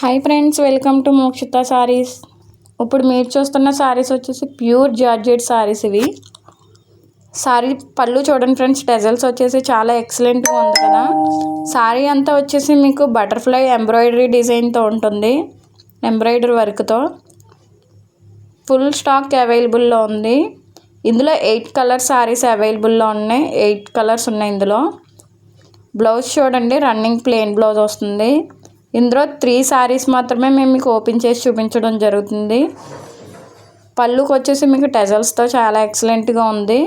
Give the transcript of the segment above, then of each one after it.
Hi friends, welcome to Mokshita saris. ఇప్పుడు మీరు చూస్తున్న సారీస్ వచ్చేసి ప్యూర్ జార్జెట్ సారీస్. ఇవి సారీ పళ్ళు చూడండి ఫ్రెండ్స్, డెజల్స్ వచ్చేసి చాలా ఎక్సలెంట్గా ఉంది కదా. సారీ అంతా వచ్చేసి మీకు బటర్ఫ్లై ఎంబ్రాయిడరీ డిజైన్తో ఉంటుంది, ఎంబ్రాయిడరీ వర్క్తో. ఫుల్ స్టాక్ అవైలబుల్లో ఉంది. ఇందులో 8 కలర్ సారీస్ అవైలబుల్లో ఉన్నాయి. 8 కలర్స్ ఉన్నాయి ఇందులో. బ్లౌజ్ చూడండి, రన్నింగ్ ప్లెయిన్ బ్లౌజ్ వస్తుంది. ఇందులో 3 సారీస్ మాత్రమే మేము మీకు ఓపెన్ చేసి చూపించడం జరుగుతుంది. పళ్ళుకి వచ్చేసి మీకు టెజల్స్తో చాలా ఎక్సలెంట్గా ఉంది.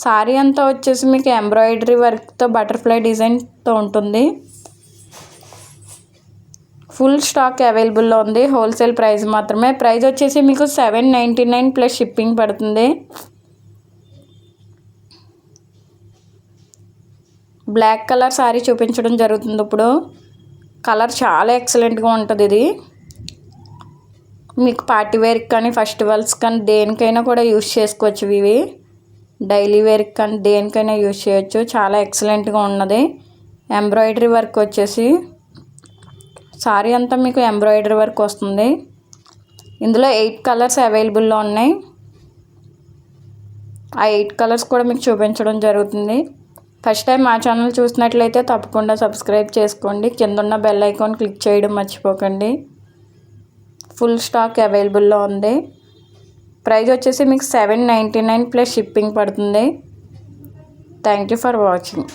సారీ అంతా వచ్చేసి మీకు ఎంబ్రాయిడరీ వర్క్తో బటర్ఫ్లై డిజైన్తో ఉంటుంది. ఫుల్ స్టాక్ అవైలబుల్లో ఉంది. హోల్సేల్ ప్రైస్ మాత్రమే. ప్రైస్ వచ్చేసి మీకు 799 ప్లస్ షిప్పింగ్ పడుతుంది. బ్లాక్ కలర్ సారీ చూపించడం జరుగుతుంది. ఇప్పుడు కలర్ చాలా ఎక్సలెంట్గా ఉంటుంది. ఇది మీకు పార్టీ వేర్కి కానీ ఫెస్టివల్స్ కానీ దేనికైనా కూడా యూస్ చేసుకోవచ్చు. ఇవి డైలీ వేర్కి కానీ దేనికైనా యూస్ చేయొచ్చు. చాలా ఎక్సలెంట్గా ఉన్నది. ఎంబ్రాయిడరీ వర్క్ వచ్చేసి సారీ అంతా మీకు ఎంబ్రాయిడరీ వర్క్ వస్తుంది. ఇందులో 8 కలర్స్ అవైలబుల్లో ఉన్నాయి. ఆ 8 కలర్స్ కూడా మీకు చూపించడం జరుగుతుంది. ఫస్ట్ టైం మా ఛానల్ చూసినట్లయితే తప్పకుండా సబ్స్క్రైబ్ చేసుకోండి. కింద ఉన్న బెల్ ఐకాన్ క్లిక్ చేయడం మర్చిపోకండి. ఫుల్ స్టాక్ అవైలబుల్లో ఉంది. ప్రైస్ వచ్చేసి మీకు 799 ప్లస్ షిప్పింగ్ పడుతుంది. Thank you for watching.